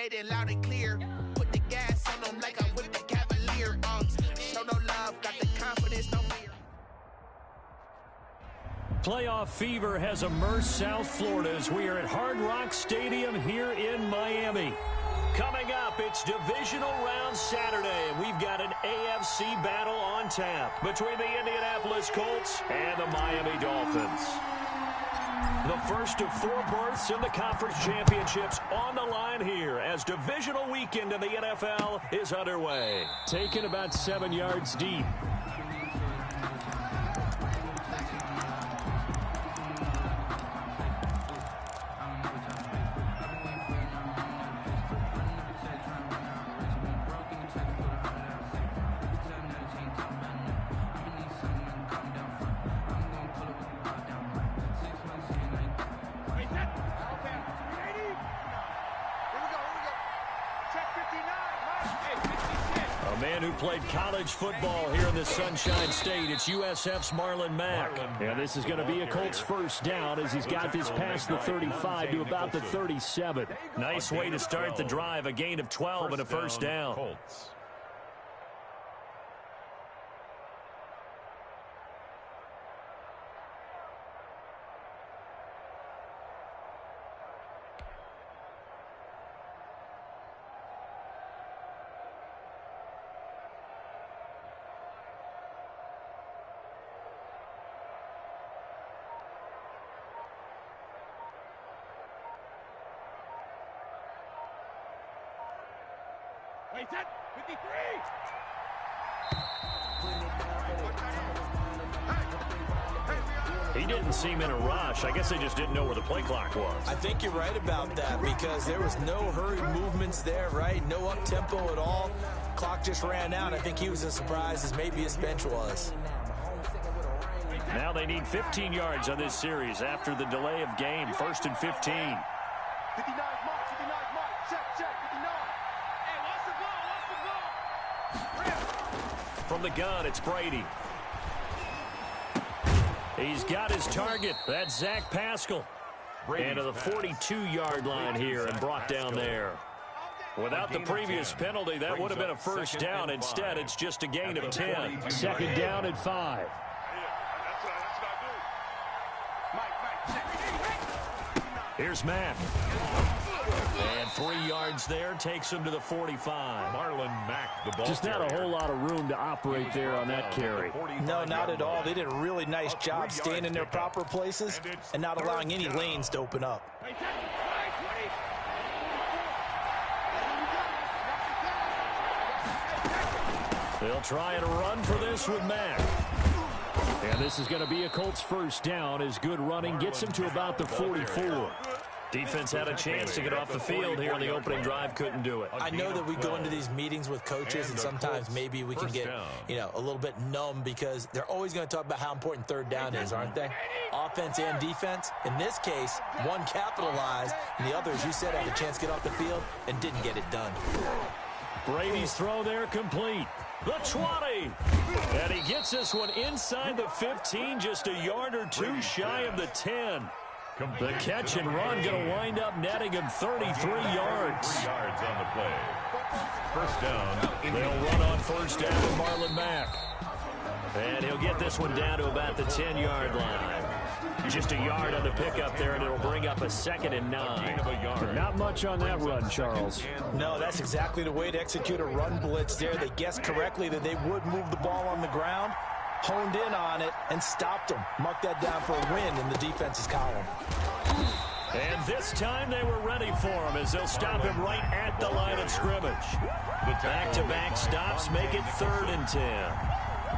stating loud and clear. Put the gas on them like I'm with the Cavalier. Show no love, got the confidence, no fear. Playoff fever has immersed South Florida as we are at Hard Rock Stadium here in Miami. Coming up, it's divisional round Saturday, and we've got an AFC battle on tap between the Indianapolis Colts and the Miami Dolphins. The first of 4 berths in the conference championships on the line here as divisional weekend in the NFL is underway. Taken about 7 yards deep. A man who played college football here in the Sunshine State. It's USF's Marlon Mack. And this is going to be a Colts first down as he's got this past the 35 to about the 37. Nice way to start the drive. A gain of 12 and a first down. Colts. Wait, set, 53! He didn't seem in a rush. I guess they just didn't know where the play clock was. I think you're right about that because there was no hurried movements there, right? No up-tempo at all. Clock just ran out. I think he was as surprised as maybe his bench was. Now they need 15 yards on this series after the delay of game. 1st and 15. 59 mark, 59 mark, check, 59. Hey, lost the ball. From the gun, it's Brady. He's got his target. That's Zach Pascal. And to the 42-yard line here and brought down there. Without the previous penalty, that would have been a first down. Instead, it's just a gain of 10. 2nd down at 5. Here's Mack. And 3 yards there takes him to the 45. Marlon Mack, the ball Just not a whole lot of room to operate there on that carry. No, not at all. They did a really nice job staying in their proper places and not allowing any lanes to open up. They'll try and run for this with Mack. And this is going to be a Colts first down as good running gets him to about the 44. Defense had a chance to get off the field here in the opening drive, couldn't do it. I know that we go into these meetings with coaches and sometimes maybe we can get, a little bit numb because they're always going to talk about how important 3rd down is, aren't they? Offense and defense. In this case, one capitalized and the other, as you said, had a chance to get off the field and didn't get it done. Brady's throw there complete. The 20. And he gets this one inside the 15, just a yard or 2 shy of the 10. The catch and run going to wind up netting him 33 yards. 3 yards on the play. First down. They'll run on first down with Marlon Mack. And he'll get this one down to about the 10-yard line. Just a yard on the pickup there, and it'll bring up a 2nd and 9. Not much on that run, Charles. No, that's exactly the way to execute a run blitz there. They guessed correctly that they would move the ball on the ground, honed in on it, and stopped them. Mark that down for a win in the defense's column. And this time they were ready for him as they'll stop him right at the line of scrimmage. Back-to-back stops make it 3rd and 10.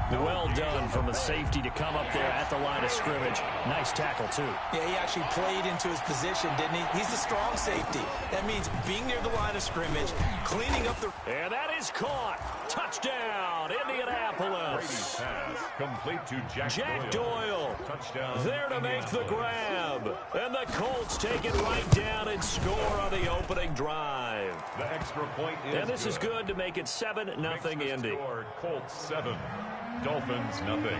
Well done from a safety to come up there at the line of scrimmage. Nice tackle, too. Yeah, he actually played into his position, didn't he? He's the strong safety. That means being near the line of scrimmage, cleaning up the... And that is caught. Touchdown, Indianapolis. Pass complete to Jack Doyle. Touchdown. There to make the grab. And the Colts take it right down and score on the opening drive. The extra point is And this is good to make it 7-0 Indy. Colts 7. Dolphins nothing.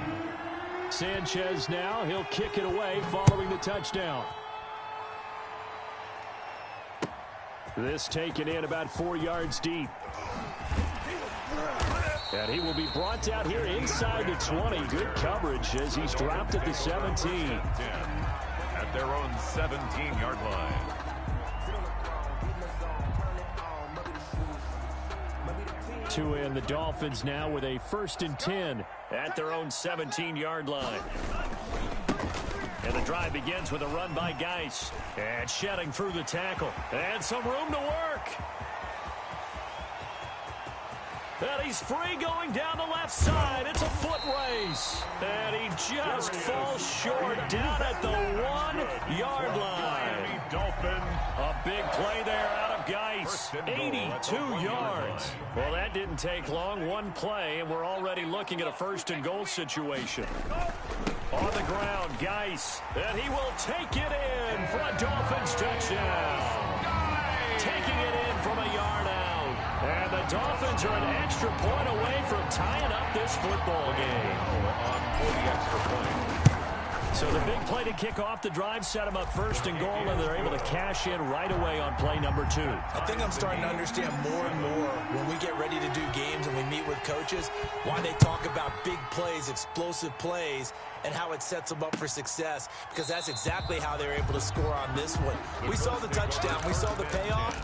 Sanchez now, he'll kick it away following the touchdown. This taken in about 4 yards deep. And he will be brought down here inside the 20. Good coverage as he's dropped at the 17. At their own 17-yard line. Two in, the Dolphins now with a 1st and 10 at their own 17-yard line. And the drive begins with a run by Geis. And shedding through the tackle. And some room to work. And he's free going down the left side. It's a foot race. And he just falls short down at the 1-yard line. A big play there out of Geis. 82 yards. Well, that didn't take long. One play, and we're already looking at a 1st and goal situation. On the ground, Geis. And he will take it in for a Dolphins touchdown. Taking it in from a yard out. And the Dolphins are an extra point away from tying up this football game. For the extra point. So the big play to kick off the drive set them up 1st and goal, and they're able to cash in right away on play number 2. I think I'm starting to understand more and more when we get ready to do games and we meet with coaches why they talk about big plays, explosive plays, and how it sets them up for success, because that's exactly how they're able to score on this one. We saw the touchdown. We saw the payoff.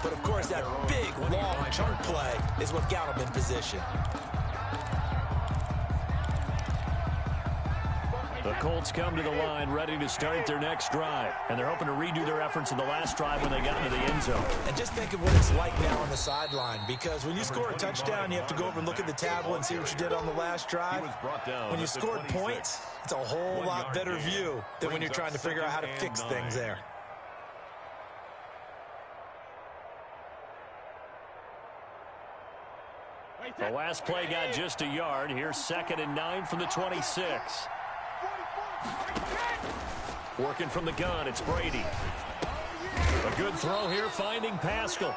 But, of course, that big, long chunk play is what got them in position. The Colts come to the line ready to start their next drive. And they're hoping to redo their efforts in the last drive when they got into the end zone. And just think of what it's like now on the sideline, because when you score a touchdown, you have to go over and look at the tablet and see what you did on the last drive. When you scored points, it's a whole lot better view than when you're trying to figure out how to fix things there. The last play got just a yard. Here's 2nd and 9 from the 26. Working from the gun, it's Brady. A good throw here, finding Pascal.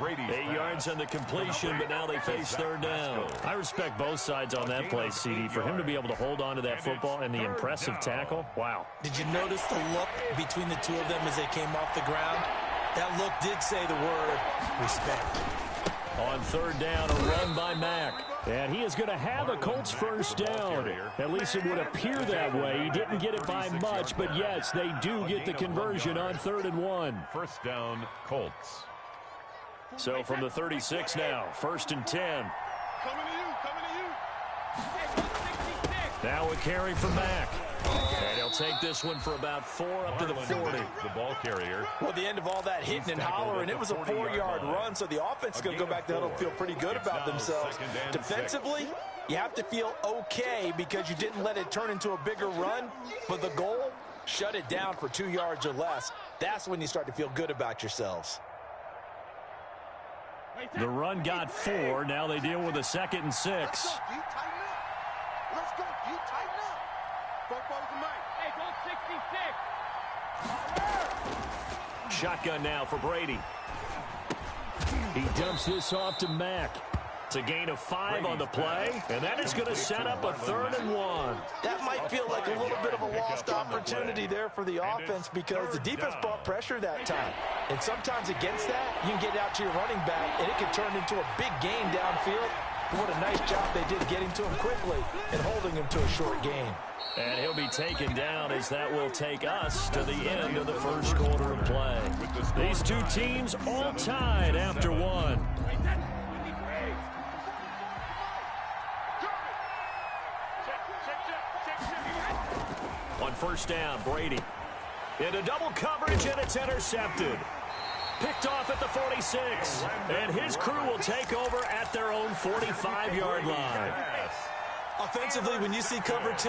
8 yards on the completion, but now they face 3rd down. I respect both sides on that play, CD. For him to be able to hold on to that football and the impressive tackle, wow. Did you notice the look between the two of them as they came off the ground? That look did say the word respect. On 3rd down, a run by Mack. And he is going to have a Colts 1st down. At least it would appear that way. He didn't get it by much, but yes, they do get the conversion on 3rd and 1. 1st down, Colts. So from the 36 now, 1st and 10. Now a carry from Mack. And he'll take this one for about 4 up to the 40. The ball carrier. Well, the end of all that hitting and hollering, it was a 4-yard run, so the offense is going to go back there and feel pretty good about themselves. Defensively, you have to feel okay because you didn't let it turn into a bigger run, but the goal, shut it down for 2 yards or less. That's when you start to feel good about yourselves. The run got 4. Now they deal with a 2nd and 6. Let's go. You tighten up. Hey, go 66. Shotgun now for Brady. He dumps this off to Mack. It's a gain of 5 on the play, and that is going to set up a 3rd and 1. That might feel like a little bit of a lost opportunity there for the offense because the defense brought pressure that time. And sometimes against that, you can get out to your running back, and it can turn into a big gain downfield. But what a nice job they did getting to him quickly and holding him to a short gain. And he'll be taken down as that will take us to the end of the 1st quarter of play. These two teams all tied after 1. On 1st down, Brady. Into double coverage, and it's intercepted. Picked off at the 46. And his crew will take over at their own 45-yard line. Offensively, when you see cover 2,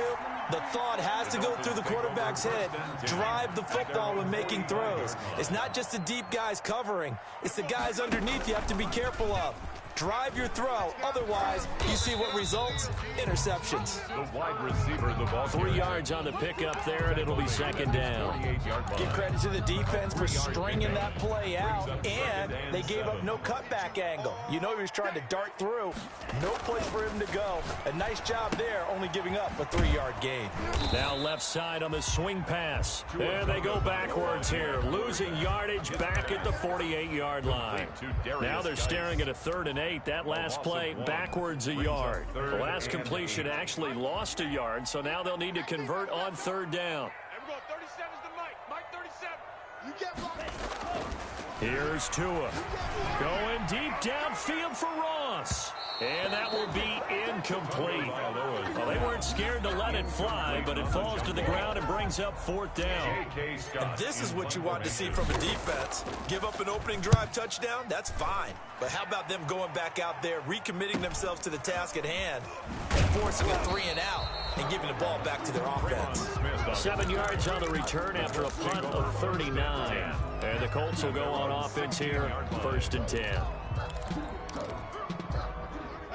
the thought has to go through the quarterback's head. Drive the football when making throws. It's not just the deep guys covering. It's the guys underneath you have to be careful of. Drive your throw. Otherwise, you see what results? Interceptions. The wide receiver, the ball 3 yards on the pickup there, and it'll be 2nd down. Give credit to the defense for stringing that play out, and they gave up no cutback angle. You know he was trying to dart through. No place for him to go. A nice job there, only giving up a 3-yard gain. gain. Now left side on the swing pass. And they go backwards here, losing yardage back at the 48-yard line. Now they're staring at a 3rd and 8. That last play backwards a yard. The last completion actually lost a yard, so now they'll need to convert on 3rd down. Here's Tua. Going deep downfield for Ross. And that will be incomplete. Well, they weren't scared to let it fly, but it falls to the ground and brings up 4th down. And this is what you want to see from a defense. Give up an opening drive touchdown, that's fine. But how about them going back out there, recommitting themselves to the task at hand, and forcing a 3 and out, and giving the ball back to their offense. 7 yards on the return after a punt of 39. And the Colts will go on offense here, 1st and 10.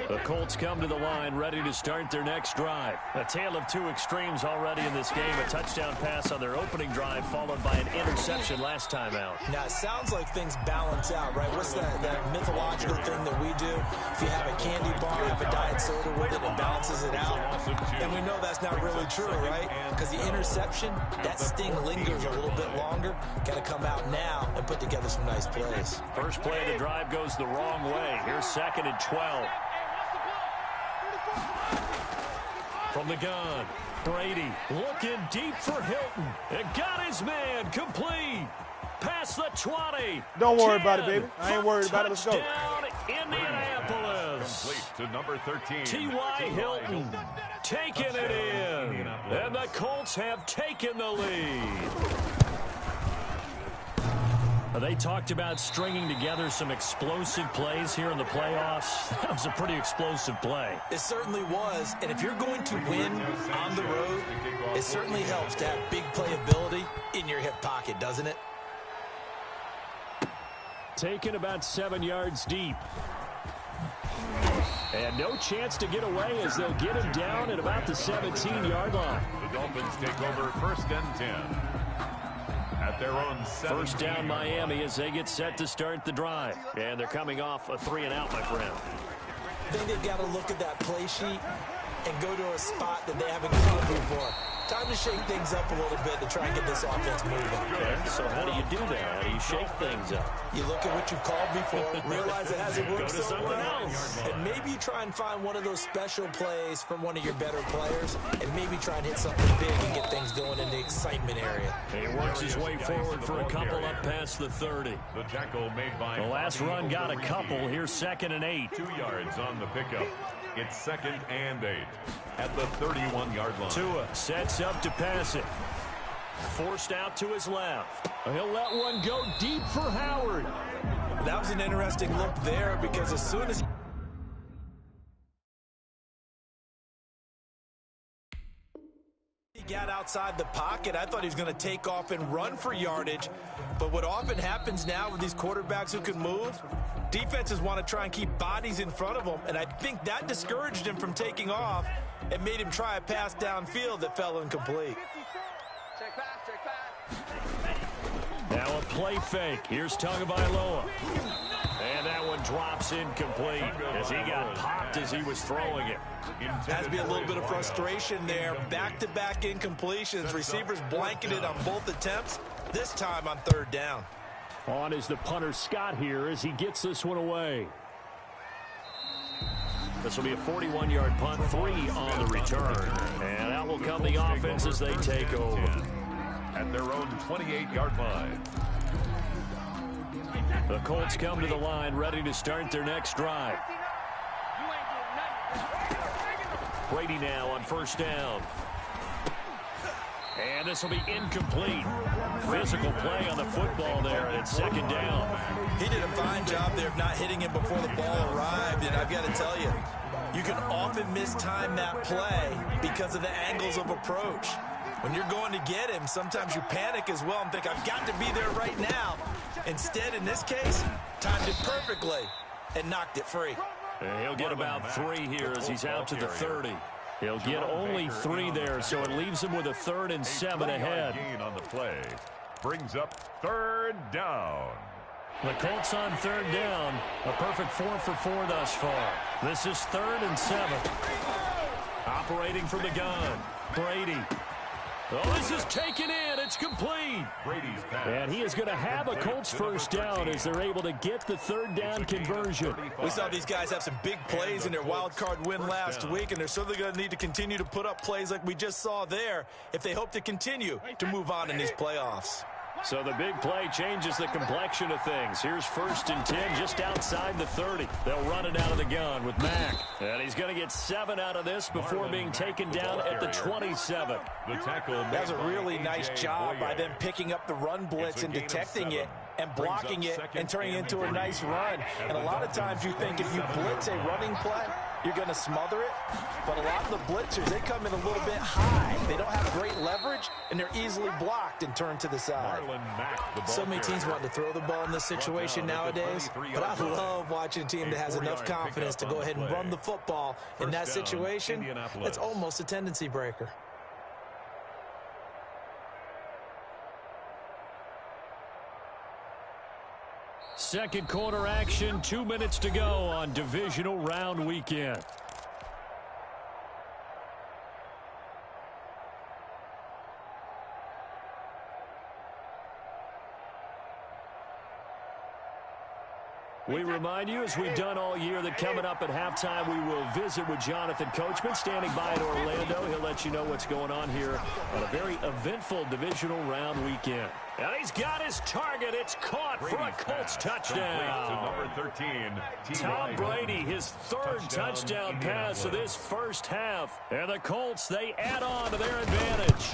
The Colts come to the line, ready to start their next drive. A tale of 2 extremes already in this game. A touchdown pass on their opening drive, followed by an interception last time out. Now, it sounds like things balance out, right? What's that mythological thing that we do? If you have a candy bar, have a diet soda with it, it balances it out. And we know that's not really true, right? Because the interception, that sting lingers a little bit longer. Got to come out now and put together some nice plays. First play of the drive goes the wrong way. Here's 2nd and 12. From the gun, Brady looking deep for Hilton. And got his man complete. Past the 20. Don't worry about it, baby. I ain't worried about it. Let's go. Touchdown, Indianapolis. Complete to number 13. T.Y. Hilton taking it in. And the Colts have taken the lead. They talked about stringing together some explosive plays here in the playoffs. That was a pretty explosive play. It certainly was. And if you're going to win on the road, it certainly helps to have big playability in your hip pocket, doesn't it? Taken about 7 yards deep. And no chance to get away as they'll get him down at about the 17-yard line. The Dolphins take over 1st and 10. At their own 1st down Miami as they get set to start the drive. And they're coming off a 3 and out, my friend. I think they've got to look at that play sheet and go to a spot that they haven't gone before. Time to shake things up a little bit to try and get this offense moving. Okay, so how do you do that? How do you shake things up? You look at what you've called before, realize it hasn't worked so well, else. and maybe you try and find one of those special plays from one of your better players, and maybe try and hit something big and get things going in the excitement area. He works his way forward for a couple up past the 30. The tackle made by The last run got a couple. Here's 2nd and 8. 2 yards on the pickup. It's 2nd and 8 at the 31-yard line. Tua sets up to pass it. Forced out to his left. He'll let one go deep for Howard. That was an interesting look there because as soon as he got outside the pocket, I thought he was going to take off and run for yardage. But what often happens now with these quarterbacks who can move, defenses want to try and keep bodies in front of them, and I think that discouraged him from taking off and made him try a pass downfield that fell incomplete. Now a play fake. Here's Tagovailoa. And that one drops incomplete as he got popped as he was throwing it. Has to be a little bit of frustration there. Back-to-back incompletions. Receivers blanketed on both attempts, this time on 3rd down. On is the punter Scott here as he gets this one away. This will be a 41-yard punt, 3 on the return. And out will come the offense as they take over. At their own 28-yard line. The Colts come to the line, ready to start their next drive. Brady now on 1st down. And this will be incomplete. Physical play on the football there, and it's 2nd down. He did a fine job there of not hitting him before the ball arrived, and I've got to tell you, you can often mistime that play because of the angles of approach. When you're going to get him, sometimes you panic as well and think, I've got to be there right now. Instead, in this case, timed it perfectly and knocked it free. He'll get about 3 here as he's out to the 30. He'll get only 3 there, so it leaves him with a 3rd and 7 ahead. Gain on the play brings up 3rd down. The Colts on 3rd down. A perfect 4 for 4 thus far. This is 3rd and 7. Operating from the gun, Brady. Oh, this is taken in. It's complete. Brady's pass. And he is going to have a Colts first down as they're able to get the third down conversion. We saw these guys have some big plays in their wild card win last week, and they're certainly going to need to continue to put up plays like we just saw there if they hope to continue to move on in these playoffs. So the big play changes the complexion of things. Here's 1st and 10 just outside the 30. They'll run it out of the gun with Mack. And he's going to get 7 out of this before being taken down at the 27. The tackle. That was a really nice job by them picking up the run blitz and detecting it and blocking it and turning it into a nice run. And a lot of times you think if you blitz a running play, you're going to smother it. But a lot of the blitzers, they come in a little bit high. They don't have great leverage, and they're easily blocked and turned to the side. So many teams want to throw the ball in this situation nowadays, but I love watching a team that has enough confidence to go ahead and run the football in that situation. It's almost a tendency breaker. Second quarter action, 2 minutes to go on divisional round weekend. We remind you, as we've done all year, that coming up at halftime, we will visit with Jonathan Coachman, standing by in Orlando. He'll let you know what's going on here on a very eventful divisional round weekend. And he's got his target. It's caught for a Colts touchdown. Number 13, Tom Brady, his third touchdown pass of this first half. And the Colts, they add on to their advantage.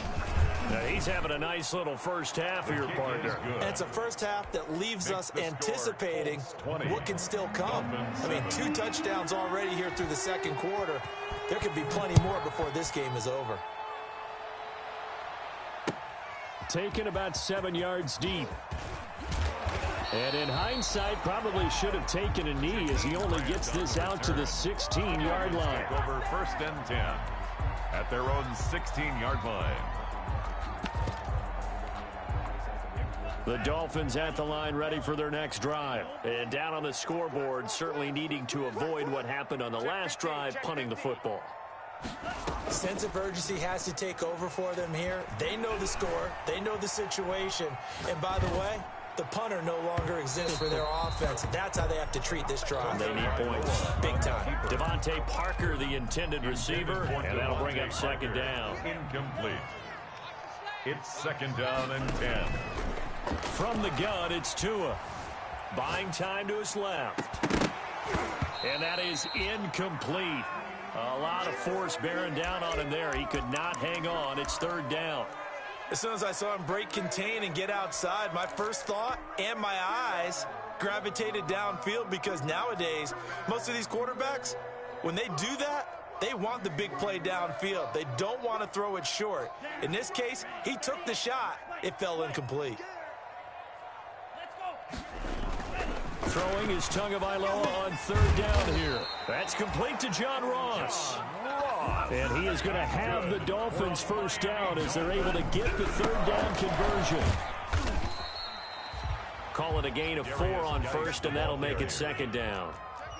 Now, he's having a nice little first half here, partner. And it's a first half that leaves us anticipating what can still come. I mean, 2 touchdowns already here through the second quarter. There could be plenty more before this game is over. Taken about 7 yards deep. And in hindsight, probably should have taken a knee as he only gets this out to the 16-yard line. Over 1st and 10 at their own 16-yard line. The Dolphins at the line, ready for their next drive. And down on the scoreboard, certainly needing to avoid what happened on the last drive, punting the football. Sense of urgency has to take over for them here. They know the score. They know the situation. And by the way, the punter no longer exists for their offense. That's how they have to treat this drive. They need points. Big time. Devontae Parker, the intended receiver, and that'll bring up 2nd down. Incomplete. It's 2nd down and 10. From the gun, it's Tua. Buying time to his left. And that is incomplete. A lot of force bearing down on him there. He could not hang on. It's 3rd down. As soon as I saw him break contain and get outside, my first thought and my eyes gravitated downfield, because nowadays, most of these quarterbacks, when they do that, they want the big play downfield. They don't want to throw it short. In this case, he took the shot. It fell incomplete. Throwing is Tagovailoa on 3rd down here. That's complete to John Ross. And he is going to have the Dolphins first down as they're able to get the 3rd down conversion. Call it a gain of 4 on 1st, and that'll make it 2nd down.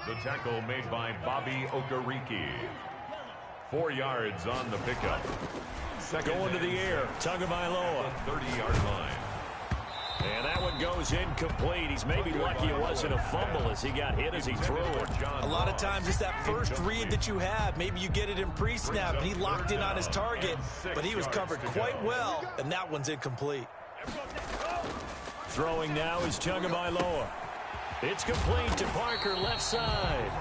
The tackle made by Bobby Okereke. 4 yards on the pickup. Going to the air, Tagovailoa. 30-yard line. And that one goes incomplete. He's maybe lucky it wasn't a fumble as he got hit as he threw it. A lot of times it's that first read that you have. Maybe you get it in pre-snap, and he locked in on his target, but he was covered quite well, and that one's incomplete. Throwing now is Tagovailoa. It's complete to Parker, left side.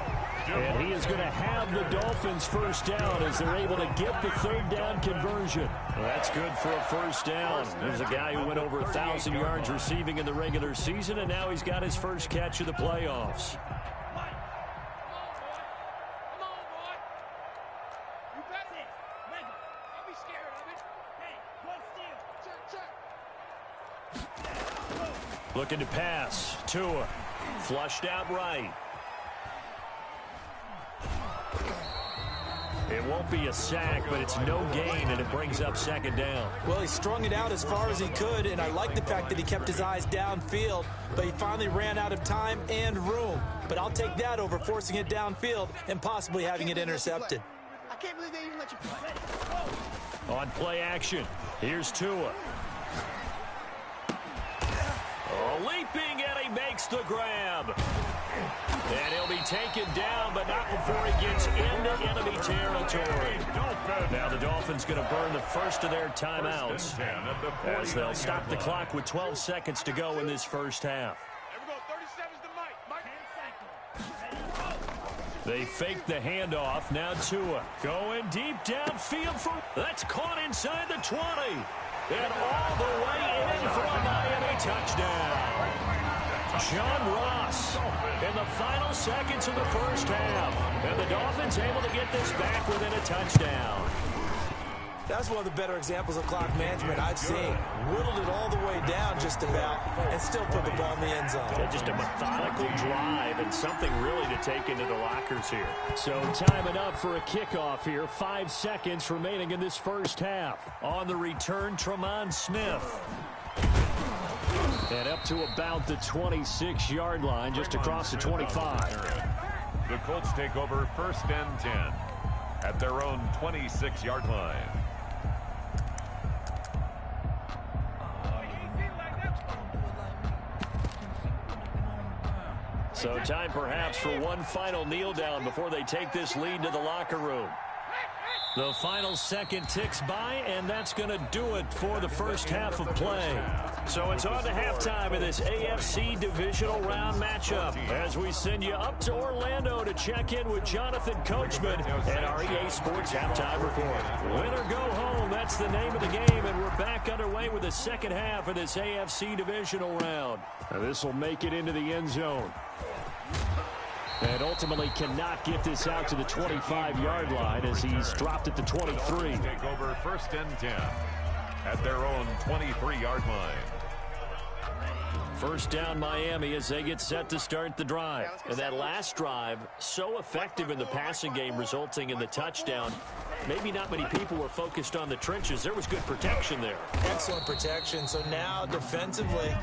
And he is going to have the Dolphins first down as they're able to get the 3rd down conversion. Well, that's good for a first down. There's a guy who went over 1,000 yards receiving in the regular season, and now he's got his first catch of the playoffs. Looking to pass. Tua. Flushed out right. It won't be a sack, but it's no gain, and it brings up 2nd down. Well, he strung it out as far as he could, and I like the fact that he kept his eyes downfield, but he finally ran out of time and room. But I'll take that over forcing it downfield and possibly having it intercepted. can't believe they even let you play. On play action, here's Tua. Leaping, and he makes the grab. And he'll be taken down, but not before he gets into enemy territory. Now the Dolphins going to burn the first of their timeouts as they'll stop the clock with 12 seconds to go in this first half. There we go, 37's the mic. They fake the handoff. Now Tua going deep downfield. That's caught inside the 20. And all the way in for a Miami touchdown. John Ross in the final seconds of the first half. And the Dolphins able to get this back within a touchdown. That's one of the better examples of clock management I've seen. Whittled it all the way down just about and still put the ball in the end zone. Yeah, just a methodical drive and something really to take into the lockers here. So time enough for a kickoff here. 5 seconds remaining in this first half. On the return, Tremont Smith. And up to about the 26-yard line, just across the 25. The Colts take over 1st and 10 at their own 26-yard line. So time perhaps for one final kneel down before they take this lead to the locker room. The final second ticks by, and that's going to do it for the first half of play. So it's on to halftime in this AFC divisional round matchup as we send you up to Orlando to check in with Jonathan Coachman and our EA Sports Halftime Report. Win or go home, that's the name of the game, and we're back underway with the second half of this AFC divisional round. Now this will make it into the end zone. And ultimately cannot get this out to the 25-yard line as he's dropped at the 23. Take over 1st and 10 at their own 23-yard line. First down Miami as they get set to start the drive. And that last drive, so effective in the passing game, resulting in the touchdown. Maybe not many people were focused on the trenches. There was good protection there. Excellent protection. So now defensively,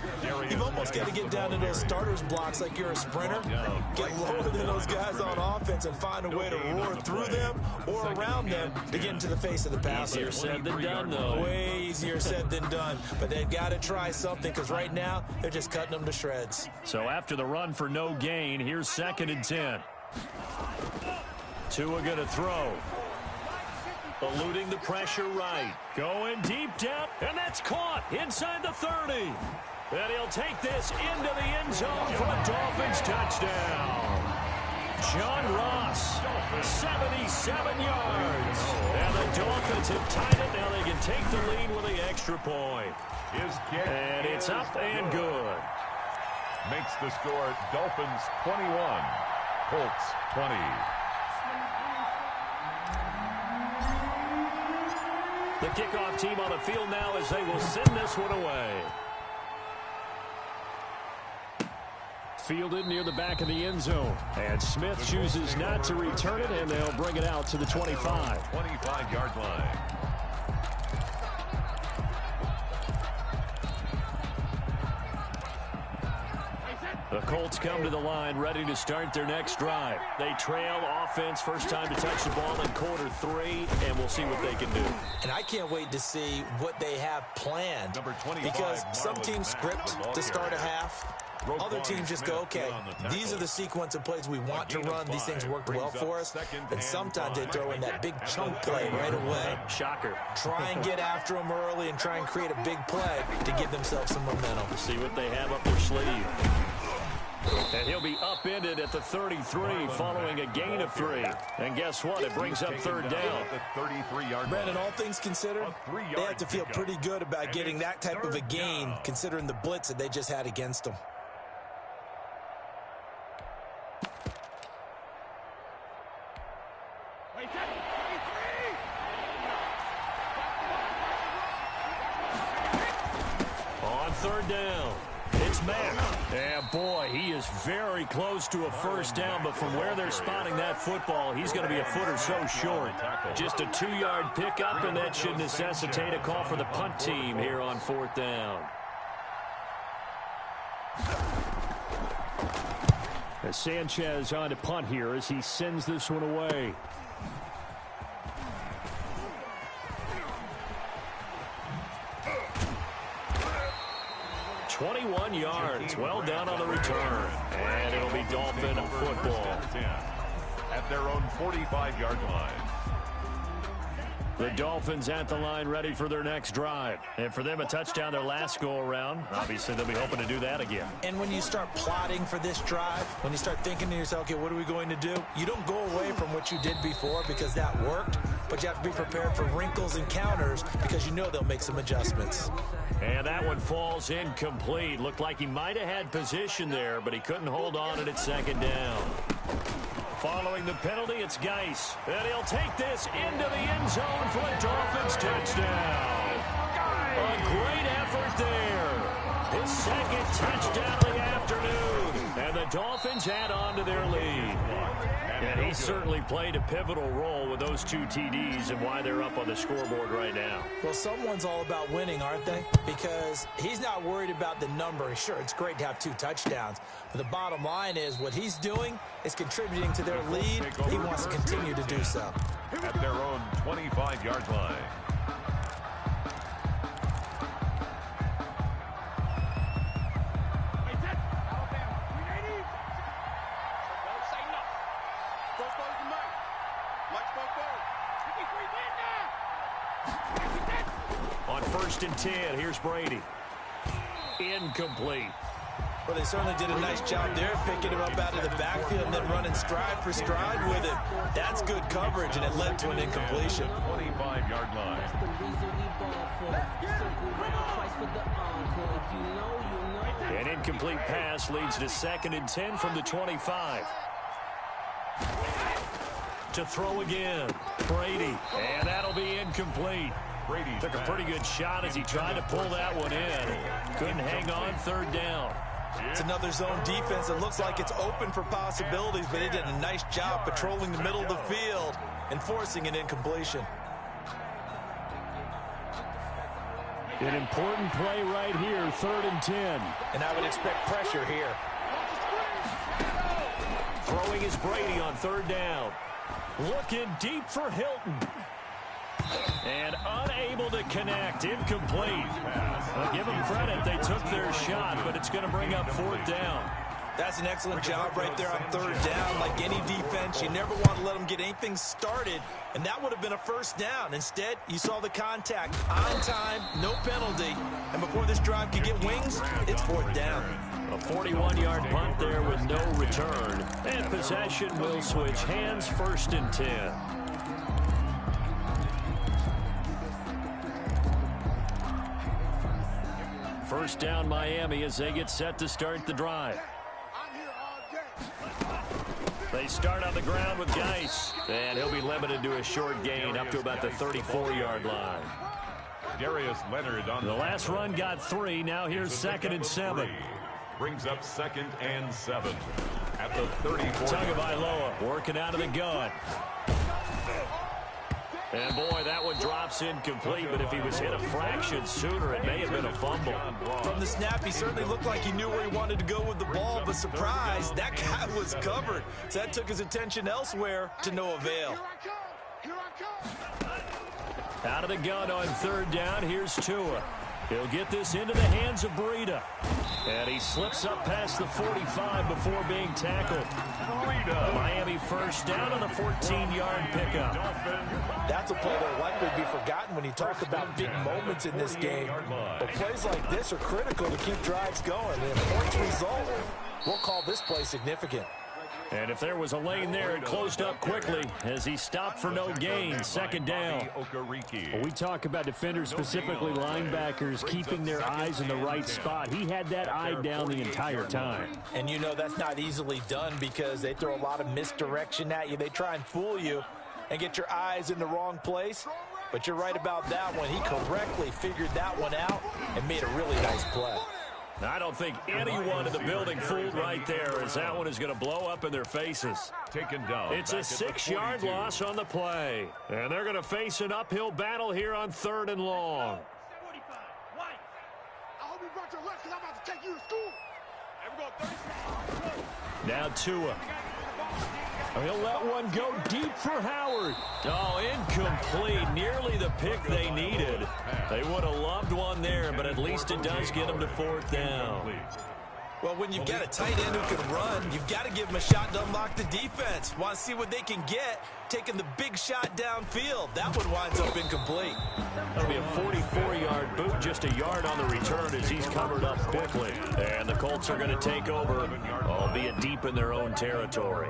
you've almost got to get down to those starters blocks like you're a sprinter. Get lower than those guys on offense and find a way to roar through them or around them to get into the face of the passer. Easier said than done, though. Way easier said than done. But they've got to try something because right now they're just cutting them to shreds. So after the run for no gain, here's 2nd and 10. Tua going to throw. Eluding the pressure right. Going deep down, and that's caught inside the 30. And he'll take this into the end zone for a Dolphins touchdown. John Ross, 77 yards. And the Dolphins have tied it. Now they can take the lead with the extra point. And it's up and good. Makes the score Dolphins 21, Colts 20. The kickoff team on the field now as they will send this one away. Fielded near the back of the end zone. And Smith chooses not to return it, and they'll bring it out to the 25. 25-yard line. The Colts come to the line ready to start their next drive. They trail offense, first time to touch the ball in quarter 3, and we'll see what they can do. And I can't wait to see what they have planned because some teams script to start a half. Other teams just go, okay, these are the sequence of plays we want to run. These things worked well for us. And sometimes they throw in that big chunk play right away. Shocker. Try and get after them early and try and create a big play to give themselves some momentum. See what they have up their sleeve. And he'll be upended at the 33 following a gain of 3. And guess what? It brings up 3rd down. Brandon, all things considered, they have to feel pretty good about getting that type of a gain considering the blitz that they just had against them. On 3rd down. It's Mack. And boy, he is very close to a first down, but from where they're spotting that football, he's going to be a foot or so short. Just a 2-yard pickup, and that should necessitate a call for the punt team here on 4th down. As Sanchez on to punt here as he sends this one away. 10 yards. Well done on the return. And it'll be Dolphin football. At their own 45-yard line. The Dolphins at the line ready for their next drive. And for them, a touchdown their last go-around. Obviously, they'll be hoping to do that again. And when you start plotting for this drive, when you start thinking to yourself, okay, what are we going to do? You don't go away from what you did before because that worked, but you have to be prepared for wrinkles and counters because you know they'll make some adjustments. And that one falls incomplete. Looked like he might have had position there, but he couldn't hold on at second down. Following the penalty, it's Geis. And he'll take this into the end zone for a Dolphins touchdown. A great effort there. His second touchdown of the afternoon. And the Dolphins add on to their lead. And he certainly played a pivotal role with those 2 TDs and why they're up on the scoreboard right now. Well, someone's all about winning, aren't they? Because he's not worried about the number. Sure, it's great to have 2 touchdowns. But the bottom line is what he's doing is contributing to their lead. He wants to continue to do so. At their own 25-yard line. On 1st and 10, here's Brady. Incomplete. Well, they certainly did a nice job there, picking him up out of the backfield and then running stride for stride with it. That's good coverage, and it led to an incompletion. 25-yard line. An incomplete pass leads to 2nd and 10 from the 25. To throw again, Brady, and that'll be incomplete. Brady took a pretty good shot as he tried to pull that one in. Couldn't hang on 3rd down. It's another zone defense that looks like it's open for possibilities, but they did a nice job patrolling the middle of the field and forcing an incompletion. An important play right here, 3rd and 10. And I would expect pressure here. Throwing is Brady on 3rd down. Looking deep for Hilton. And unable to connect. Incomplete. I'll give them credit. They took their shot, but it's going to bring up 4th down. That's an excellent job right there on 3rd down. Like any defense, you never want to let them get anything started, and that would have been a 1st down. Instead, you saw the contact on time, no penalty, and before this drive could get wings, it's 4th down. A 41-yard punt there with no return, and possession will switch hands. 1st and 10. First down Miami as they get set to start the drive. They start on the ground with Geis, and he'll be limited to a short gain up to about the 34-yard line. Darius Leonard on the last run got 3. Now here's 2nd and 7. Brings up 2nd and 7 at the 34. Tagovailoa working out of the gun. And boy, that one drops incomplete, but if he was hit a fraction sooner, it may have been a fumble. From the snap, he certainly looked like he knew where he wanted to go with the ball, but surprise, that guy was covered. So that took his attention elsewhere to no avail. Out of the gun on 3rd down, here's Tua. He'll get this into the hands of Breida. And he slips up past the 45 before being tackled. Miami 1st down on a 14-yard pickup. That's a play that will likely be forgotten when you talk about big moments in this game. But plays like this are critical to keep drives going. And if points result, we'll call this play significant. And if there was a lane there, it closed up quickly as he stopped for no gain. 2nd down. Well, we talk about defenders, specifically linebackers, keeping their eyes in the right spot. He had that eye down the entire time. And you know that's not easily done because they throw a lot of misdirection at you. They try and fool you and get your eyes in the wrong place. But you're right about that one. He correctly figured that one out and made a really nice play. I don't think anyone in the building fooled right there, as that one is going to blow up in their faces. Taken down. It's a 6-yard loss on the play. And they're going to face an uphill battle here on 3rd and long. Now Tua. He'll let one go deep for Howard. Oh, incomplete. Nearly the pick they needed. They would have loved one there, but at least it does get them to fourth down. Well, when you've got a tight end who can run, you've got to give him a shot to unlock the defense. Want to see what they can get, taking the big shot downfield. That one winds up incomplete. That'll be a 44-yard boot, just a yard on the return as he's covered up quickly. And the Colts are going to take over, albeit deep in their own territory.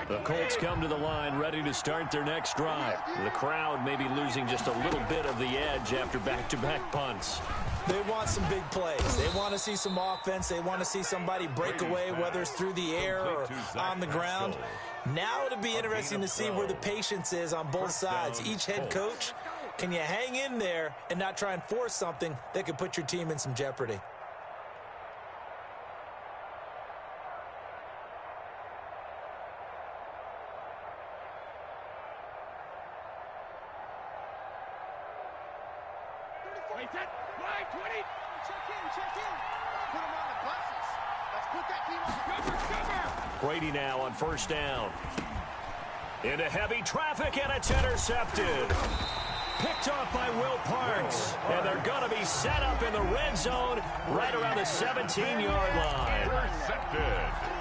The Colts come to the line ready to start their next drive. The crowd may be losing just a little bit of the edge after back-to-back punts. They want some big plays. They want to see some offense. They want to see somebody break away, whether it's through the air or on the ground. Now it'll be interesting to see where the patience is on both sides. Each head coach, can you hang in there and not try and force something that could put your team in some jeopardy? Brady now on first down. Into heavy traffic, and it's intercepted. Picked off by Will Parks. And they're going to be set up in the red zone right around the 17-yard line. Intercepted.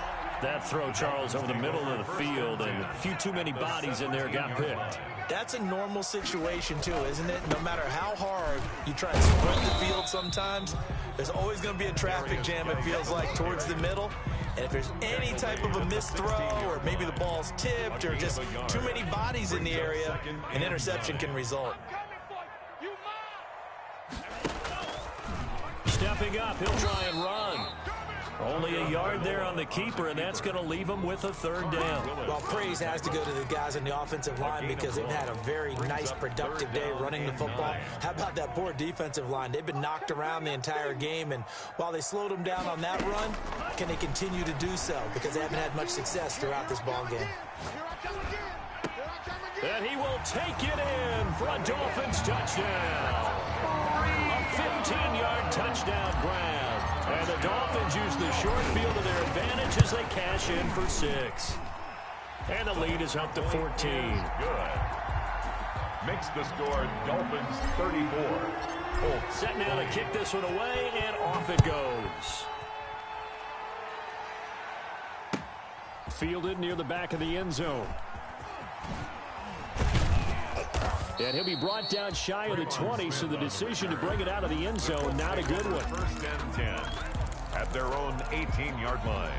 That throw, Charles, over the middle of the field, and a few too many bodies in there got picked. That's a normal situation, too, isn't it? No matter how hard you try to spread the field sometimes, there's always going to be a traffic jam, it feels like, towards the middle. And if there's any type of a missed throw or maybe the ball's tipped or just too many bodies in the area, an interception can result. Stepping up, he'll try and run. Only a yard there on the keeper, and that's going to leave him with a third down. Well, praise has to go to the guys in the offensive line because they've had a very nice, productive day running the football. How about that poor defensive line? They've been knocked around the entire game, and while they slowed them down on that run, can they continue to do so? Because they haven't had much success throughout this ball game. And he will take it in for a Dolphins touchdown. A 15-yard touchdown grab. And the Dolphins use the short field to their advantage as they cash in for 6. And the lead is up to 14. Good. Makes the score Dolphins 34. Colts. Set now to kick this one away, and off it goes. Fielded near the back of the end zone. And he'll be brought down shy of the 20, so the decision to bring it out of the end zone, not a good one. First and 10 at their own 18-yard line.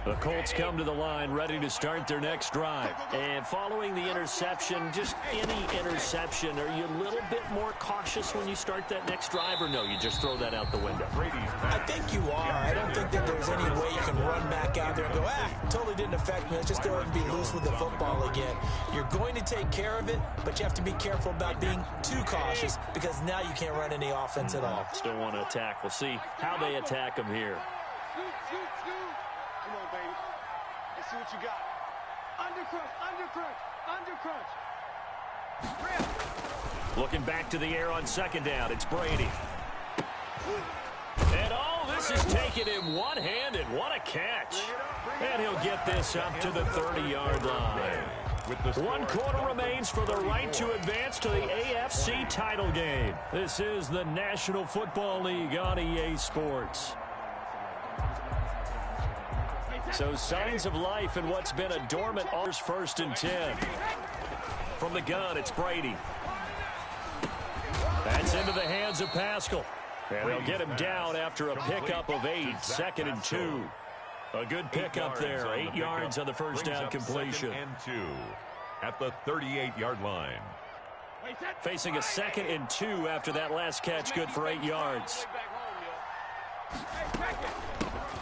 The Colts come to the line ready to start their next drive. And following the interception, just any interception, are you a little bit more cautious when you start that next drive, or no, you just throw that out the window? I think you are. I don't think that there's any way you can run back out there and go, totally didn't affect me. Let's just go ahead and be loose with the football again. You're going to take care of it, but you have to be careful about being too cautious because now you can't run any offense at all. Still want to attack. We'll see how they attack them here. Come on, baby. Let's see what you got. Undercrunch. Looking back to the air on second down. It's Brady. And this is taken in one-handed. What a catch. And he'll get this up to the 30-yard line. 1 quarter remains for the right to advance to the AFC title game. This is the National Football League on EA Sports. So signs of life in what's been a dormant first and 10. From the gun, it's Brady. That's into the hands of Pascal. And they'll get him down after a pickup of 8, 2nd and 2. A good pickup there, 8 yards on the first down completion. 2nd and 2 at the 38-yard line. Facing a 2nd and 2 after that last catch, good for 8 yards.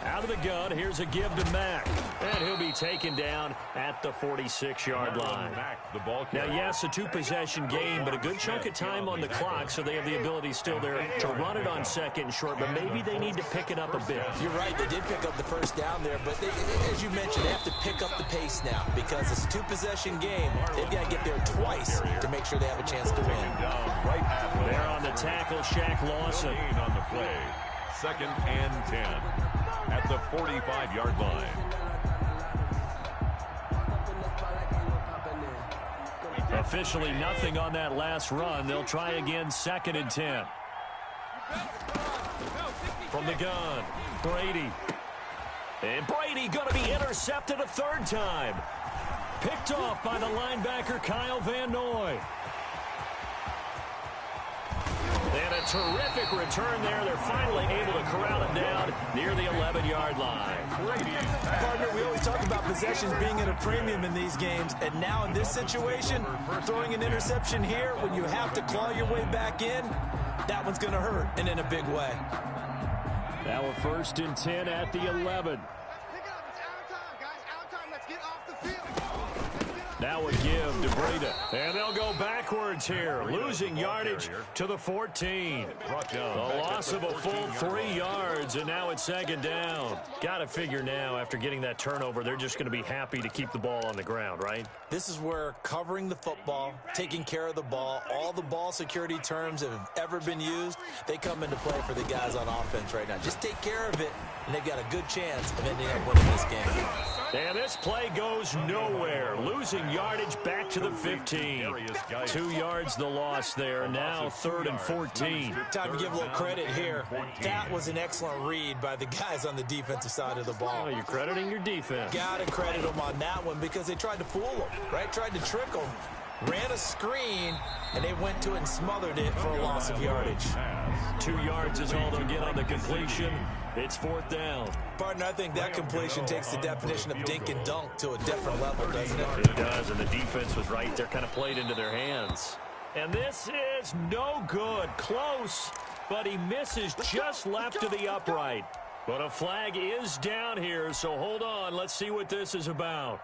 Out out of the gun. Here's a give to Mack. And he'll be taken down at the 46-yard line. Now, yes, a two-possession game, but a good chunk of time on the clock, so they have the ability still there to run it on second and short, but maybe they need to pick it up a bit. You're right. They did pick up the first down there, but as you mentioned, they have to pick up the pace now because it's a two-possession game. They've got to get there twice to make sure they have a chance to win. There on the tackle, Shaq Lawson. On the play. 2nd and 10 at the 45-yard line. Officially nothing on that last run. They'll try again, 2nd and 10. From the gun, Brady. And Brady going to be intercepted a third time. Picked off by the linebacker, Kyle Van Noy. And a terrific return there. They're finally able to corral him down near the 11-yard line. Partner, we always talk about possessions being at a premium in these games, and now in this situation, throwing an interception here when you have to claw your way back in, that one's going to hurt, and in a big way. Now a 1st and 10 at the 11. Now a give to Breda. And they'll go backwards here, losing yardage to the 14. The loss of a full 3 yards, and now it's 2nd down. Got to figure now, after getting that turnover, they're just going to be happy to keep the ball on the ground, right? This is where covering the football, taking care of the ball, all the ball security terms that have ever been used, they come into play for the guys on offense right now. Just take care of it, and they've got a good chance of ending up winning this game. And this play goes nowhere. Losing yardage back to the 15. 2 yards the loss there. Now 3rd and 14. Time to give a little credit here. That was an excellent read by the guys on the defensive side of the ball. Oh, you're crediting your defense. Got to credit them on that one because they tried to fool them, right? Tried to trick them. Ran a screen, and they went to it and smothered it for a loss of yardage. 2 yards is all they'll get on the completion. It's 4th down. Partner, I think that completion takes the definition of dink and dunk to a different level, doesn't it? It does, and the defense was right there, kind of played into their hands. And this is no good. Close, but he misses just left to the upright. But a flag is down here, so hold on. Let's see what this is about.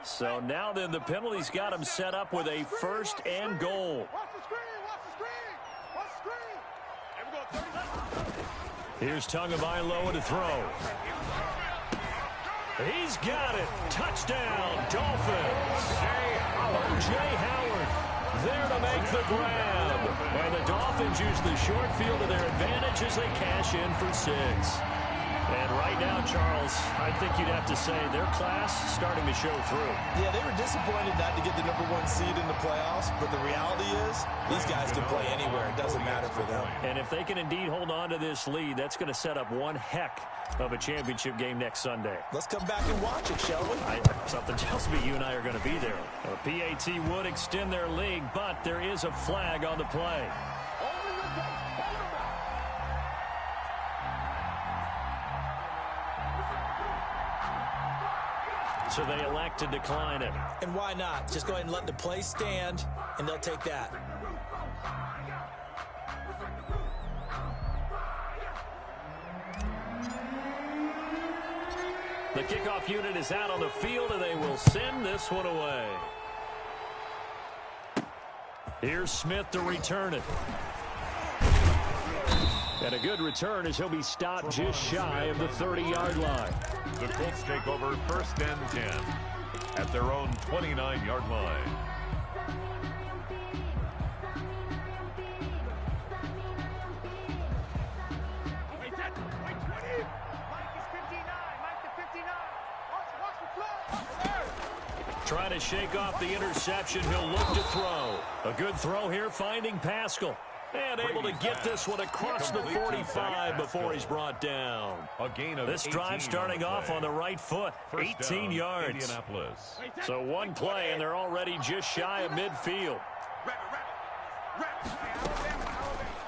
So now then the penalty's got him set up with a 1st and goal. Here's Tagovailoa to throw. He's got it. Touchdown, Dolphins. O.J. Howard there to make the grab. And the Dolphins use the short field to their advantage as they cash in for 6. And right now, Charles, I think you'd have to say their class starting to show through. Yeah, they were disappointed not to get the #1 seed in the playoffs, but the reality is these guys can play anywhere. It doesn't matter for them. And if they can indeed hold on to this lead, that's going to set up one heck of a championship game next Sunday. Let's come back and watch it, shall we? Something tells me you and I are going to be there. PAT would extend their lead, but there is a flag on the play. So they elect to decline it. And why not? Just go ahead and let the play stand, and they'll take that. The kickoff unit is out on the field, and they will send this one away. Here's Smith to return it. And a good return as he'll be stopped just shy of the 30-yard line. The Colts take over 1st and 10 at their own 29-yard line. Trying to shake off the interception. He'll look to throw. A good throw here, finding Pascal. And able to get this one across the 45 before he's brought down. This drive starting off on the right foot, 18 yards. So one play, and they're already just shy of midfield.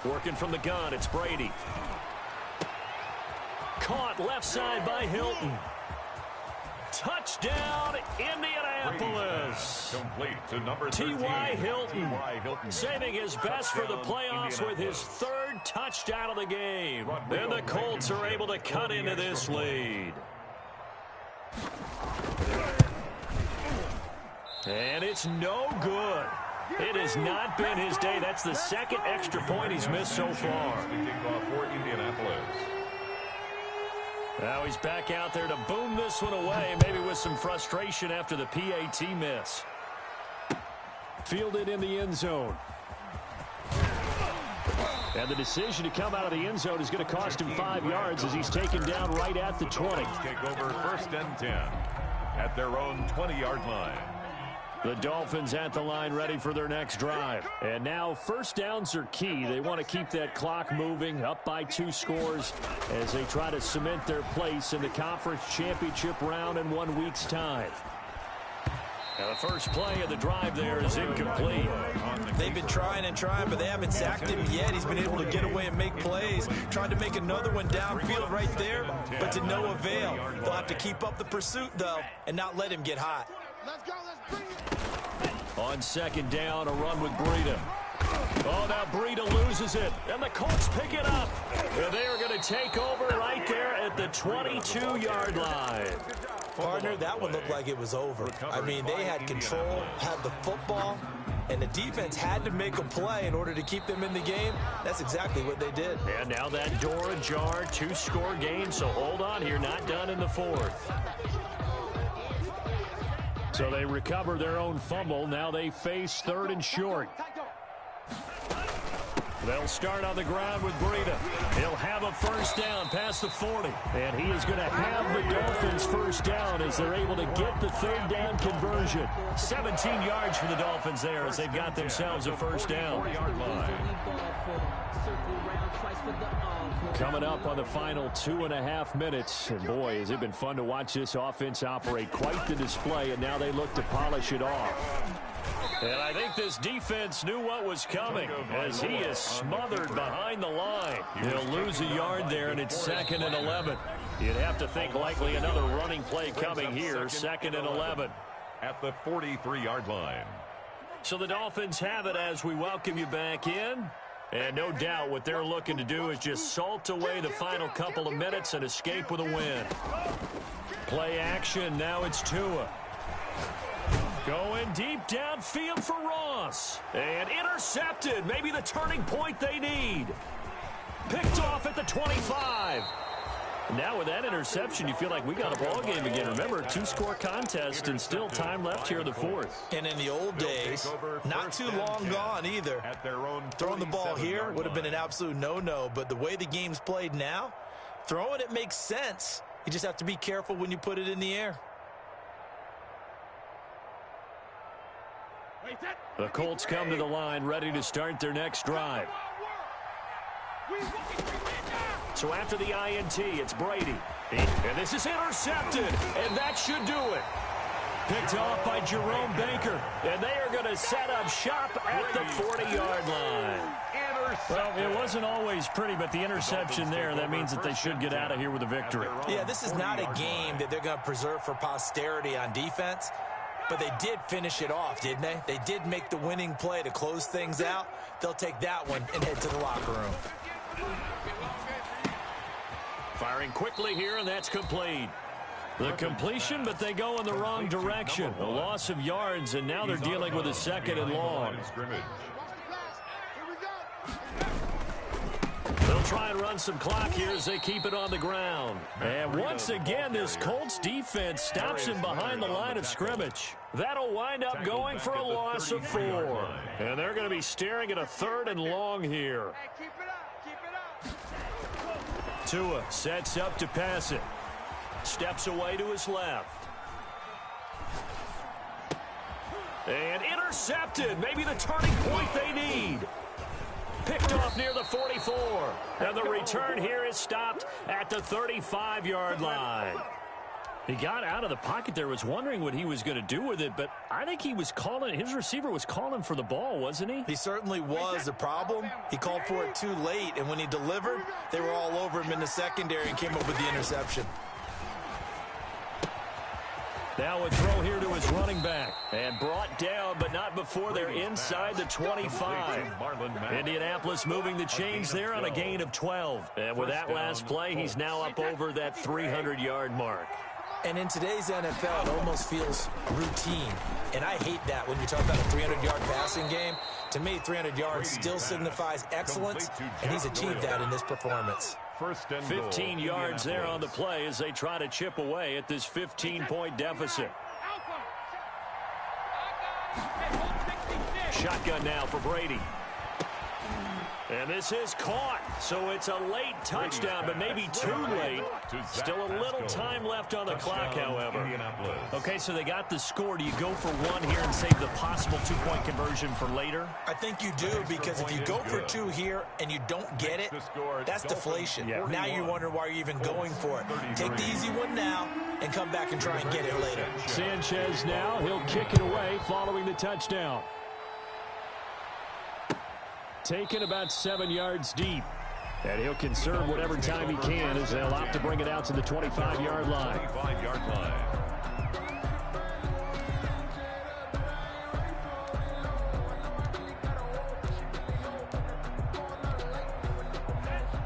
Working from the gun, it's Brady. Caught left side by Hilton. Touchdown, Indianapolis. Complete to number 13. T.Y. Hilton saving his best for the playoffs with his third touchdown of the game. And the Colts are able to cut into this lead. And it's no good. It has not been his day. That's the second extra point he's missed so far. For Indianapolis. Now he's back out there to boom this one away, maybe with some frustration after the PAT miss. Fielded in the end zone. And the decision to come out of the end zone is going to cost him 5 yards as he's taken down right at the 20. Take over 1st and 10 at their own 20-yard line. The Dolphins at the line ready for their next drive. And now first downs are key. They want to keep that clock moving, up by 2 scores as they try to cement their place in the conference championship round in 1 week's time. Now the first play of the drive there is incomplete. They've been trying and trying, but they haven't sacked him yet. He's been able to get away and make plays. Tried to make another one downfield right there, but to no avail. They'll have to keep up the pursuit, though, and not let him get hot. Let's go, let's bring it. On second down, a run with Breida. Oh, now Breida loses it, and the Colts pick it up. And they are going to take over right there at the 22-yard line. Partner, that one looked like it was over. I mean, they had control, had the football, and the defense had to make a play in order to keep them in the game. That's exactly what they did. And now that door ajar, 2-score game, so hold on here, not done in the 4th. So they recover their own fumble. Now they face 3rd and short. They'll start on the ground with Breida. He'll have a first down past the 40. And he is going to have the Dolphins first down as they're able to get the 3rd down conversion. 17 yards for the Dolphins there as they've got themselves a first down. Coming up on the final 2.5 minutes. And boy, has it been fun to watch this offense operate. Quite the display, and now they look to polish it off. And I think this defense knew what was coming as he is smothered behind the line. He'll lose a yard there, and it's 2nd and 11. You'd have to think likely another running play coming here, 2nd and 11. At the 43-yard line. So the Dolphins have it as we welcome you back in. And no doubt what they're looking to do is just salt away the final couple of minutes and escape with a win. Play action, now it's Tua. Going deep downfield for Ross. And intercepted, maybe the turning point they need. Picked off at the 25. Now with that interception, you feel like we got a ball game again. Remember, 2-score contest and still time left here in the 4th. And in the old days, not too long gone either. Throwing the ball here would have been an absolute no-no, but the way the game's played now, throwing it makes sense. You just have to be careful when you put it in the air. The Colts come to the line, ready to start their next drive. So after the INT, it's Brady. And this is intercepted, and that should do it. Picked off by Jerome Baker, and they are going to set up shop at the 40-yard line. Well, it wasn't always pretty, but the interception there, that means that they should get out of here with a victory. Yeah, this is not a game that they're going to preserve for posterity on defense, but they did finish it off, didn't they? They did make the winning play to close things out. They'll take that one and head to the locker room. Firing quickly here, and that's complete. The completion, but they go in the wrong direction. A loss of yards, and now they're dealing with a 2nd and long. They'll try and run some clock here as they keep it on the ground. And once again, this Colts defense stops him behind the line of scrimmage. That'll wind up going for a loss of 4. And they're going to be staring at a 3rd and long here. Tua sets up to pass it. Steps away to his left. And intercepted. Maybe the turning point they need. Picked off near the 44. And the return here is stopped at the 35-yard line. He got out of the pocket there, was wondering what he was going to do with it, but I think he was calling, his receiver was calling for the ball, wasn't he? He certainly was. The problem, he called for it too late, and when he delivered, they were all over him in the secondary and came up with the interception. Now a throw here to his running back. And brought down, but not before they're inside the 25. Indianapolis moving the chains there on a gain of 12. And with that last play, he's now up over that 300-yard mark. And in today's NFL, it almost feels routine. And I hate that when you talk about a 300-yard passing game. To me, 300 yards still signifies excellence, and he's achieved that in this performance. 15 yards there on the play as they try to chip away at this 15-point deficit. Shotgun now for Brady. And this is caught, so it's a late touchdown, but maybe too late. Still a little time left on the clock, however. Okay, so they got the score. Do you go for one here and save the possible two-point conversion for later? I think you do, because if you go for two here and you don't get it, that's deflation. Yeah. Now you wonder why you're even going for it. Take the easy one now and come back and try and get it later. Sanchez now, he'll kick it away following the touchdown. Taken about 7 yards deep. And he'll conserve whatever time he can as they'll opt to bring it out to the 25-yard line.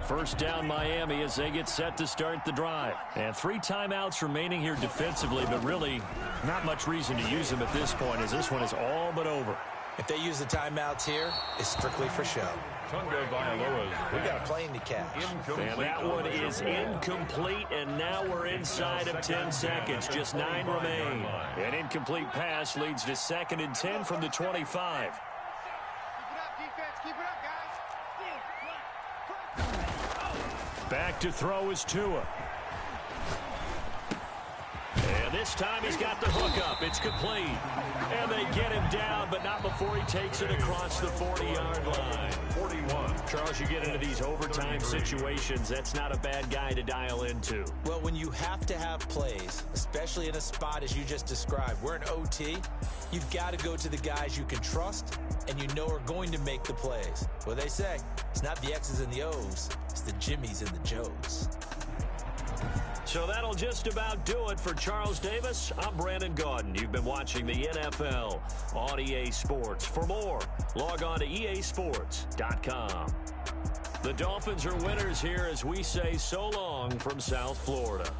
First down Miami as they get set to start the drive. And 3 timeouts remaining here defensively, but really not much reason to use them at this point as this one is all but over. If they use the timeouts here, it's strictly for show. We got a plane to catch. And that one is incomplete, and now we're inside of 10 seconds. Just 9 remain. An incomplete pass leads to 2nd and 10 from the 25. Keep it up, defense. Keep it up, guys. Back to throw is Tua. And this time he's got the hook up. It's complete. And they get him down, but not before he takes it across the 40-yard line. 41. Charles, you get into these overtime situations, that's not a bad guy to dial into. Well, when you have to have plays, especially in a spot as you just described, we're in OT, you've got to go to the guys you can trust and you know are going to make the plays. Well, they say, it's not the X's and the O's, it's the Jimmys and the Joes. So that'll just about do it for Charles Davis. I'm Brandon Gaudin. You've been watching the NFL on EA Sports. For more, log on to easports.com. The Dolphins are winners here as we say so long from South Florida.